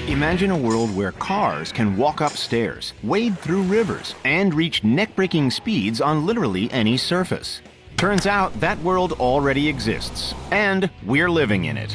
Imagine a world where cars can walk up stairs, wade through rivers, and reach neck-breaking speeds on literally any surface. Turns out that world already exists, and we're living in it.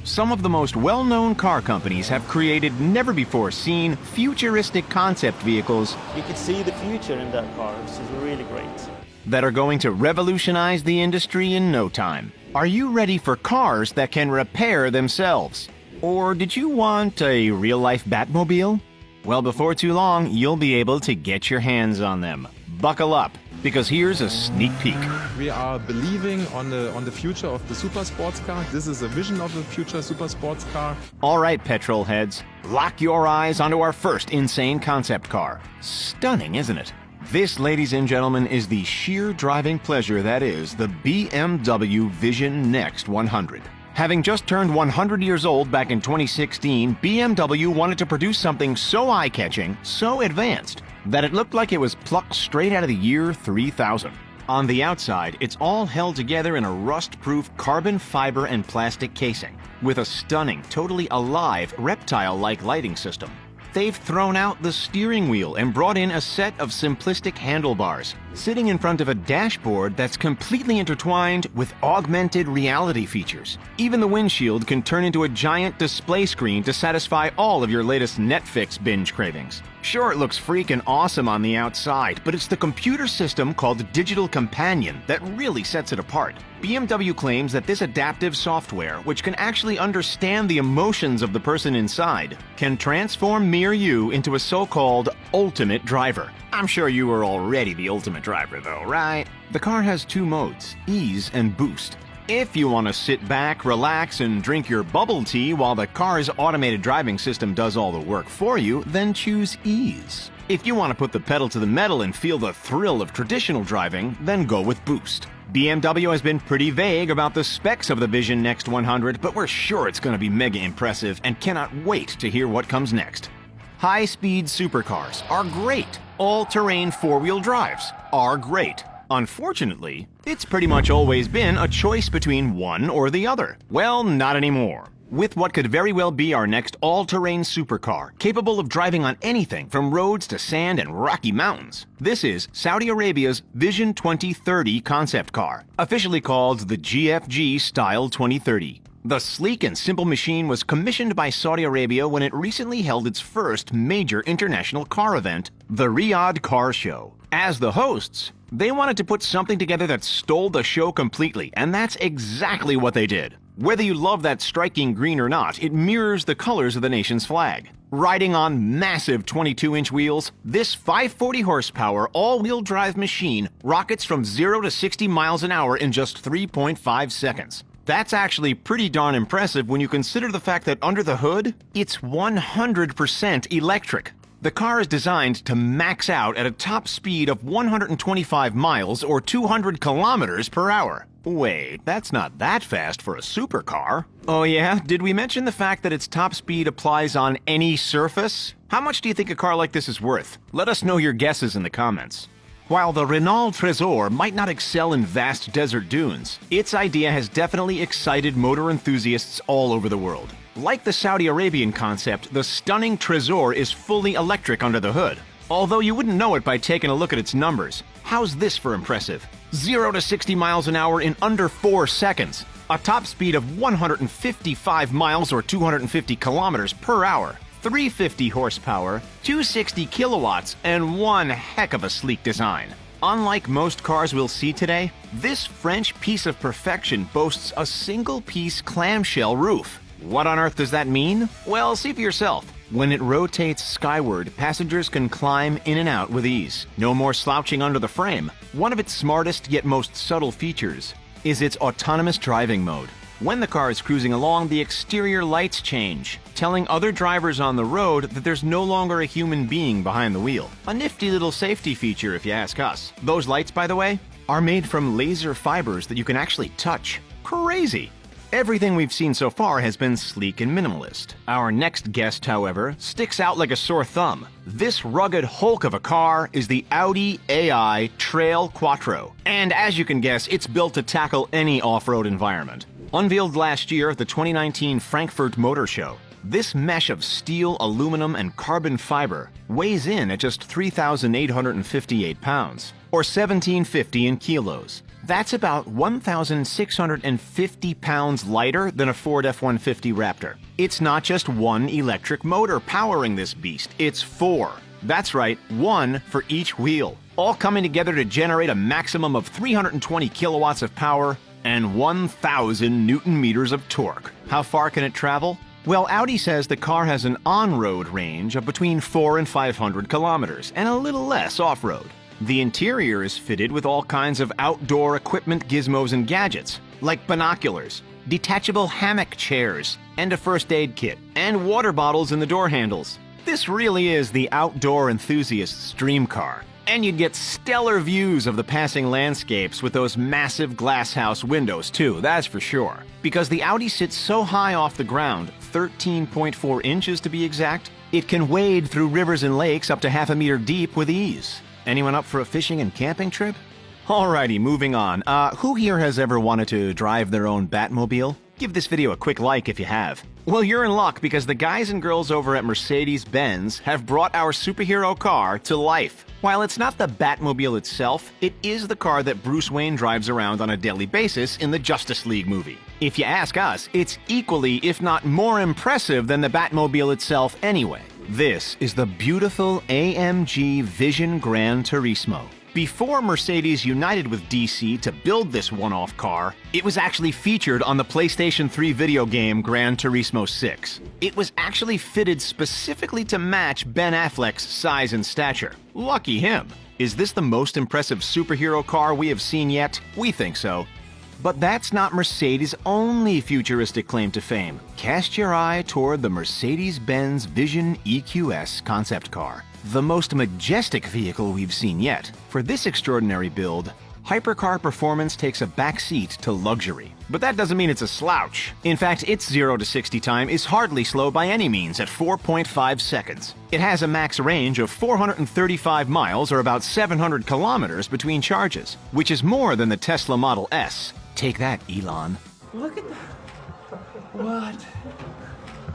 Some of the most well-known car companies have created never-before-seen futuristic concept vehicles You could see the future in that car, which is really great. that are going to revolutionize the industry in no time. Are you ready for cars that can repair themselves? Or did you want a real-life Batmobile? Well, before too long, you'll be able to get your hands on them. Buckle up, because here's a sneak peek. We are believing on the future of the super sports car. This is a vision of the future super sports car. All right, petrol heads, lock your eyes onto our first insane concept car. Stunning, isn't it? This, ladies and gentlemen, is the sheer driving pleasure that is the BMW Vision Next 100. Having just turned 100 years old back in 2016, BMW wanted to produce something so eye-catching, so advanced, that it looked like it was plucked straight out of the year 3000. On the outside, it's all held together in a rust-proof carbon fiber and plastic casing, with a stunning, totally alive, reptile-like lighting system. They've thrown out the steering wheel and brought in a set of simplistic handlebars, sitting in front of a dashboard that's completely intertwined with augmented reality features. Even the windshield can turn into a giant display screen to satisfy all of your latest Netflix binge cravings. Sure, it looks freaking awesome on the outside, but it's the computer system called Digital Companion that really sets it apart. BMW claims that this adaptive software, which can actually understand the emotions of the person inside, can transform mere you into a so-called ultimate driver. I'm sure you are already the ultimate driver though, right? The car has two modes, ease and boost. If you want to sit back, relax, and drink your bubble tea while the car's automated driving system does all the work for you, then choose ease. If you want to put the pedal to the metal and feel the thrill of traditional driving, then go with boost. BMW has been pretty vague about the specs of the Vision Next 100, but we're sure it's going to be mega impressive and cannot wait to hear what comes next. High-speed supercars are great. All-terrain four-wheel drives are great. Unfortunately, it's pretty much always been a choice between one or the other. Well, not anymore. With what could very well be our next all-terrain supercar, capable of driving on anything from roads to sand and rocky mountains. This is Saudi Arabia's Vision 2030 concept car, officially called the GFG Style 2030. The sleek and simple machine was commissioned by Saudi Arabia when it recently held its first major international car event, the Riyadh Car Show. As the hosts, they wanted to put something together that stole the show completely, and that's exactly what they did. Whether you love that striking green or not, it mirrors the colors of the nation's flag. Riding on massive 22-inch wheels, this 540 horsepower all-wheel drive machine rockets from 0 to 60 miles an hour in just 3.5 seconds. That's actually pretty darn impressive when you consider the fact that under the hood, it's 100% electric. The car is designed to max out at a top speed of 125 miles or 200 kilometers per hour. Wait, that's not that fast for a supercar. Oh yeah? Did we mention the fact that its top speed applies on any surface? How much do you think a car like this is worth? Let us know your guesses in the comments. While the Renault Trezor might not excel in vast desert dunes, its idea has definitely excited motor enthusiasts all over the world. Like the Saudi Arabian concept, the stunning Trezor is fully electric under the hood. Although you wouldn't know it by taking a look at its numbers. How's this for impressive? 0 to 60 miles an hour in under 4 seconds. A top speed of 155 miles or 250 kilometers per hour. 350 horsepower, 260 kilowatts, and one heck of a sleek design. Unlike most cars we'll see today, this French piece of perfection boasts a single-piece clamshell roof. What on earth does that mean? Well, see for yourself. When it rotates skyward, passengers can climb in and out with ease. No more slouching under the frame. One of its smartest yet most subtle features is its autonomous driving mode. When the car is cruising along, the exterior lights change, telling other drivers on the road that there's no longer a human being behind the wheel. A nifty little safety feature if you ask us. Those lights, by the way, are made from laser fibers that you can actually touch. Crazy! Everything we've seen so far has been sleek and minimalist. Our next guest, however, sticks out like a sore thumb. This rugged hulk of a car is the Audi AI Trail Quattro. And as you can guess, it's built to tackle any off-road environment. Unveiled last year at the 2019 Frankfurt Motor Show, This mesh of steel, aluminum, and carbon fiber weighs in at just 3,858 pounds, or 1,750 in kilos. That's about 1,650 pounds lighter than a Ford F-150 Raptor. It's not just one electric motor powering this beast, it's four. That's right, one for each wheel, all coming together to generate a maximum of 320 kilowatts of power and 1,000 Newton meters of torque. How far can it travel? Well, Audi says the car has an on-road range of between 400 and 500 kilometers, and a little less off-road. The interior is fitted with all kinds of outdoor equipment, gizmos, and gadgets, like binoculars, detachable hammock chairs, and a first aid kit, and water bottles in the door handles. This really is the outdoor enthusiast's dream car. And you'd get stellar views of the passing landscapes with those massive glasshouse windows too, that's for sure. Because the Audi sits so high off the ground, 13.4 inches to be exact, it can wade through rivers and lakes up to half a meter deep with ease. Anyone up for a fishing and camping trip? Alrighty, moving on. Who here has ever wanted to drive their own Batmobile? Give this video a quick like if you have. Well, you're in luck because the guys and girls over at Mercedes-Benz have brought our superhero car to life. While it's not the Batmobile itself, it is the car that Bruce Wayne drives around on a daily basis in the Justice League movie. If you ask us, it's equally, if not more impressive than the Batmobile itself anyway. This is the beautiful AMG Vision Gran Turismo. Before Mercedes united with DC to build this one-off car, it was actually featured on the PlayStation 3 video game Gran Turismo 6. It was actually fitted specifically to match Ben Affleck's size and stature. Lucky him. Is this the most impressive superhero car we have seen yet? We think so. But that's not Mercedes' only futuristic claim to fame. Cast your eye toward the Mercedes-Benz Vision EQS concept car, the most majestic vehicle we've seen yet. For this extraordinary build, hypercar performance takes a backseat to luxury. But that doesn't mean it's a slouch. In fact, its 0 to 60 time is hardly slow by any means at 4.5 seconds. It has a max range of 435 miles or about 700 kilometers between charges, which is more than the Tesla Model S. Take that, Elon. Look at that. What?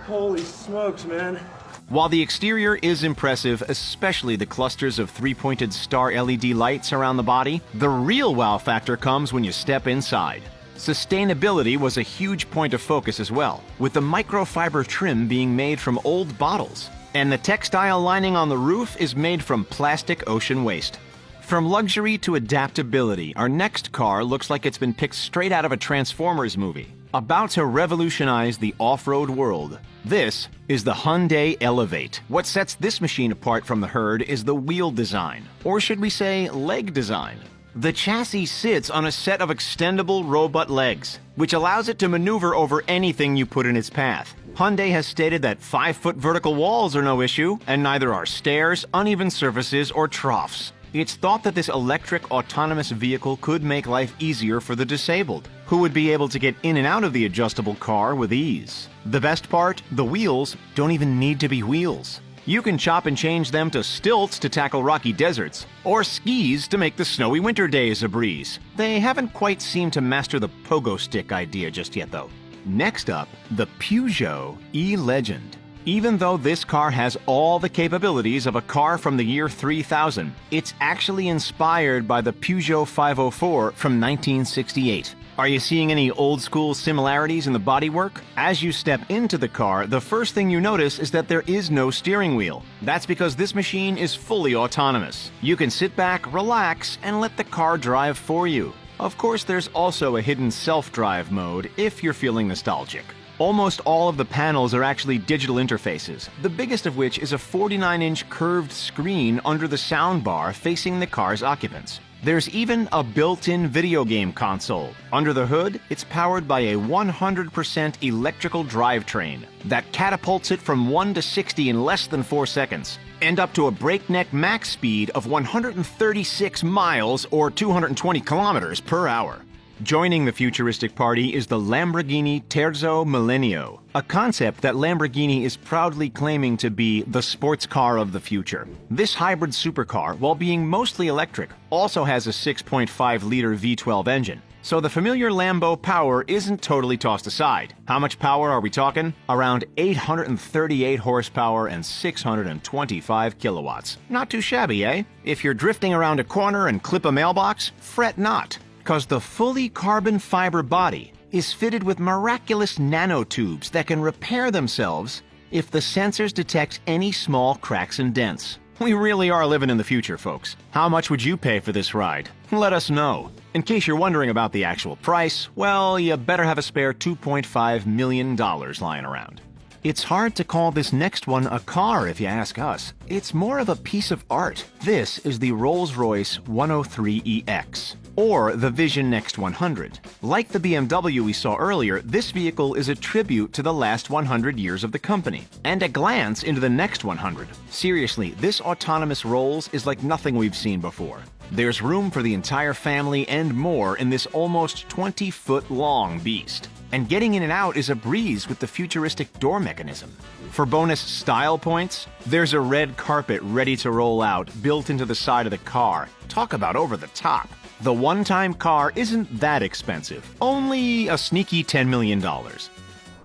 Holy smokes, man. While the exterior is impressive, especially the clusters of three-pointed star LED lights around the body, the real wow factor comes when you step inside. Sustainability was a huge point of focus as well, with the microfiber trim being made from old bottles. And the textile lining on the roof is made from plastic ocean waste. From luxury to adaptability, our next car looks like it's been picked straight out of a Transformers movie. About to revolutionize the off-road world, this is the Hyundai Elevate. What sets this machine apart from the herd is the wheel design, or should we say leg design. The chassis sits on a set of extendable robot legs, which allows it to maneuver over anything you put in its path. Hyundai has stated that 5-foot vertical walls are no issue, and neither are stairs, uneven surfaces, or troughs. It's thought that this electric autonomous vehicle could make life easier for the disabled, who would be able to get in and out of the adjustable car with ease. The best part, the wheels don't even need to be wheels. You can chop and change them to stilts to tackle rocky deserts, or skis to make the snowy winter days a breeze. They haven't quite seemed to master the pogo stick idea just yet though. Next up, the Peugeot E-Legend. Even though this car has all the capabilities of a car from the year 3000, it's actually inspired by the Peugeot 504 from 1968. Are you seeing any old-school similarities in the bodywork? As you step into the car, the first thing you notice is that there is no steering wheel. That's because this machine is fully autonomous. You can sit back, relax, and let the car drive for you. Of course, there's also a hidden self-drive mode if you're feeling nostalgic. Almost all of the panels are actually digital interfaces, the biggest of which is a 49-inch curved screen under the soundbar facing the car's occupants. There's even a built-in video game console. Under the hood, it's powered by a 100% electrical drivetrain that catapults it from 1 to 60 in less than 4 seconds, and up to a breakneck max speed of 136 miles or 220 kilometers per hour. Joining the futuristic party is the Lamborghini Terzo Millennio, a concept that Lamborghini is proudly claiming to be the sports car of the future. This hybrid supercar, while being mostly electric, also has a 6.5-liter V12 engine. So the familiar Lambo power isn't totally tossed aside. How much power are we talking? Around 838 horsepower and 625 kilowatts. Not too shabby, eh? If you're drifting around a corner and clip a mailbox, fret not, because the fully carbon fiber body is fitted with miraculous nanotubes that can repair themselves if the sensors detect any small cracks and dents. We really are living in the future, folks. How much would you pay for this ride? Let us know. In case you're wondering about the actual price, well, you better have a spare $2.5 million lying around. It's hard to call this next one a car if you ask us. It's more of a piece of art. This is the Rolls-Royce 103EX, or the Vision Next 100. Like the BMW we saw earlier, this vehicle is a tribute to the last 100 years of the company, and a glance into the next 100. Seriously, this autonomous Rolls is like nothing we've seen before. There's room for the entire family and more in this almost 20-foot-long beast. And getting in and out is a breeze with the futuristic door mechanism. For bonus style points, there's a red carpet ready to roll out, built into the side of the car. Talk about over the top. The one-time car isn't that expensive, only a sneaky $10 million.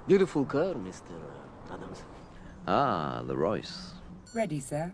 Beautiful car, Mr. Adams. Ah, the Royce. Ready, sir.